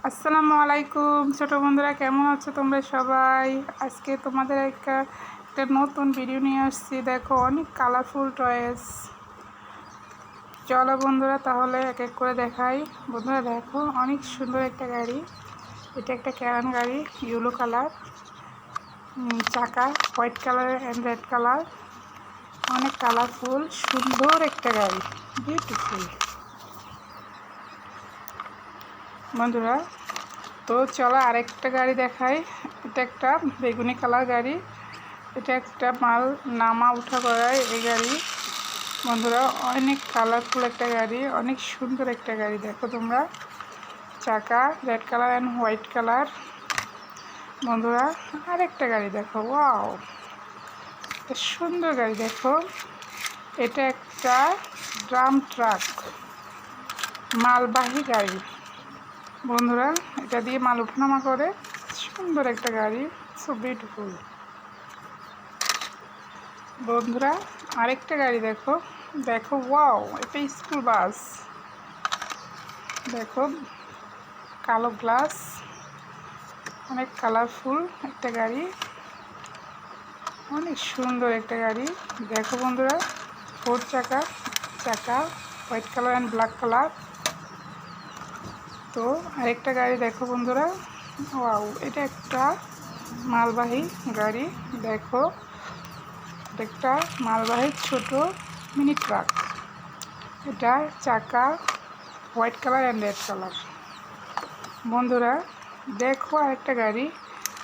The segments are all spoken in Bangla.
আসসালামু আলাইকুম ছোটো বন্ধুরা, কেমন আছো তোমরা সবাই? আজকে তোমাদের একটা নতুন ভিডিও নিয়ে আসছি। দেখো, অনেক কালারফুল টয়েস। চলো বন্ধুরা, তাহলে এক এক করে দেখাই। বন্ধুরা দেখো, অনেক সুন্দর একটা গাড়ি। এটা একটা ক্যারান গাড়ি, ইয়েলো কালার, চাকা white colour and red colour. অনেক কালারফুল, সুন্দর একটা গাড়ি, বিউটিফুল বন্ধুরা। তো চলো আরেকটা গাড়ি দেখাই। এটা একটা বেগুনি কালার গাড়ি। এটা একটা মাল নামা উঠা করায় এই গাড়ি। বন্ধুরা অনেক কালারফুল একটা গাড়ি, অনেক সুন্দর একটা গাড়ি। দেখো তোমরা, চাকা red colour and white colour. বন্ধুরা আরেকটা গাড়ি দেখো, ওয়াও, একটা সুন্দর গাড়ি। দেখো, এটা একটা ড্রাম ট্রাক, মালবাহী গাড়ি। বন্ধুরা এটা দিয়ে মাল ওঠানামা করে, সুন্দর একটা গাড়ি, সো বিউটিফুল। বন্ধুরা আরেকটা গাড়ি দেখো, দেখো ওয়াও, এটা স্কুল বাস। দেখো, কালো গ্লাস, অনেক কালারফুল একটা গাড়ি, অনেক সুন্দর একটা গাড়ি। দেখো বন্ধুরা, 4 চাকা, চাকা white colour and black colour. তো আরেকটা গাড়ি দেখো বন্ধুরা, ওয়াও, এটা একটা মালবাহী গাড়ি। দেখো, একটা মালবাহী ছোট মিনি ট্রাক। এটা চাকা white colour and red colour. বন্ধুরা দেখো আরেকটা গাড়ি,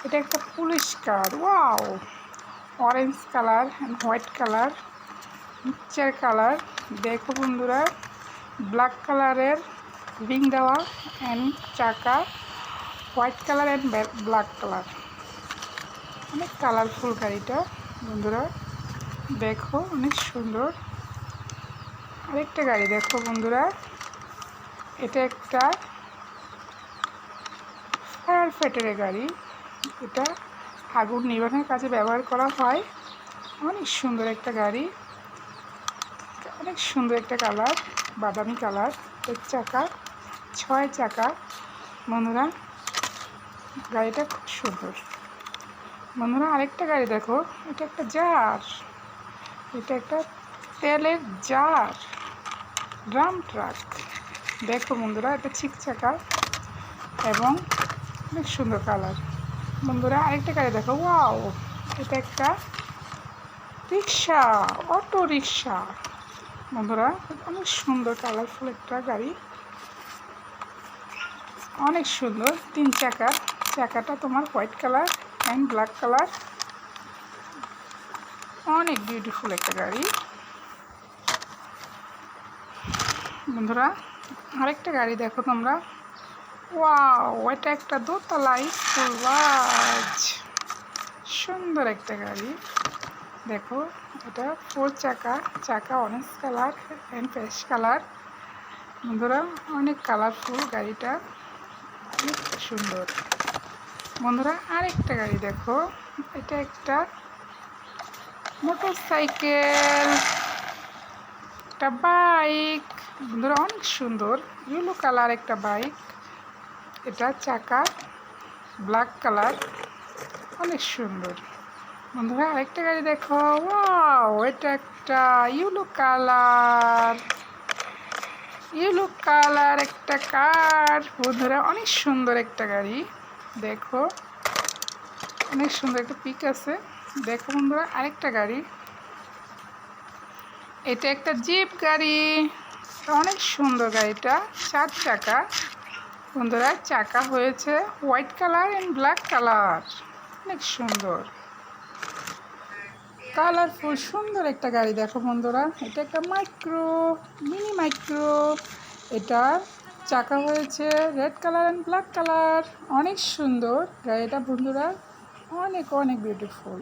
এটা একটা police car, wow, orange colour and white colour, mixture colour. দেখো বন্ধুরা, ব্ল্যাক কালারের রিং দেওয়া অ্যান্ড চাকা white colour and black colour. অনেক কালারফুল গাড়িটা বন্ধুরা, দেখো অনেক সুন্দর। আরেকটা গাড়ি দেখো বন্ধুরা, এটা একটা ফায়ার ফাইটারের গাড়ি। এটা আগুন নিবানোর কাজে ব্যবহার করা হয়। অনেক সুন্দর একটা গাড়ি, অনেক সুন্দর একটা কালার, বাদামি কালার। এর চাকা 6 চাকা। বন্ধুরা গাড়িটা খুব সুন্দর। বন্ধুরা আরেকটা গাড়ি দেখো, এটা একটা জার, এটা একটা তেলের জার, ড্রাম ট্রাক। দেখো বন্ধুরা, এটা 6 চাকা এবং অনেক সুন্দর কালার। বন্ধুরা আরেকটা গাড়ি দেখো, ওয়াও, এটা একটা রিক্সা, অটো রিক্সা। বন্ধুরা অনেক সুন্দর কালারফুল একটা গাড়ি, অনেক সুন্দর। 3 চাকার, চাকাটা তোমার white colour and black colour. অনেক বিউটিফুল একটা গাড়ি। বন্ধুরা আরেকটা গাড়ি দেখো তোমরা, ওয়াও, এটা একটা দোতলা স্কুল বাস, সুন্দর একটা গাড়ি। দেখো, এটা 4 চাকা, চাকা orange colour and paste colour. বন্ধুরা অনেক কালারফুল গাড়িটা, অনেক সুন্দর। বন্ধুরা আরেকটা গাড়ি দেখো, এটা একটা মোটর সাইকেল, একটা বাইক। বন্ধুরা অনেক সুন্দর, ইয়েলো কালার একটা বাইক। এটা চাকা ব্ল্যাক কালার, অনেক সুন্দর। বন্ধুরা আরেকটা গাড়ি দেখো, ওয়াও, এটা একটা ইয়েলো কালার, ইয়েলো কালার একটা কার। বন্ধুরা অনেক সুন্দর একটা গাড়ি। দেখো অনেক সুন্দর একটা পিক আছে। দেখো বন্ধুরা আরেকটা গাড়ি, এটা একটা জিপ গাড়ি, অনেক সুন্দর গাড়িটা, 4 চাকা। বন্ধুরা চাকা হয়েছে white colour and black colour, অনেক সুন্দর কালারফুল সুন্দর একটা গাড়ি। দেখো বন্ধুরা, এটা একটা মাইক্রো, মিনি মাইক্রো। এটা চাকা হয়েছে red colour and black colour, অনেক সুন্দর গাড়িটা বন্ধুরা, অনেক অনেক বিউটিফুল।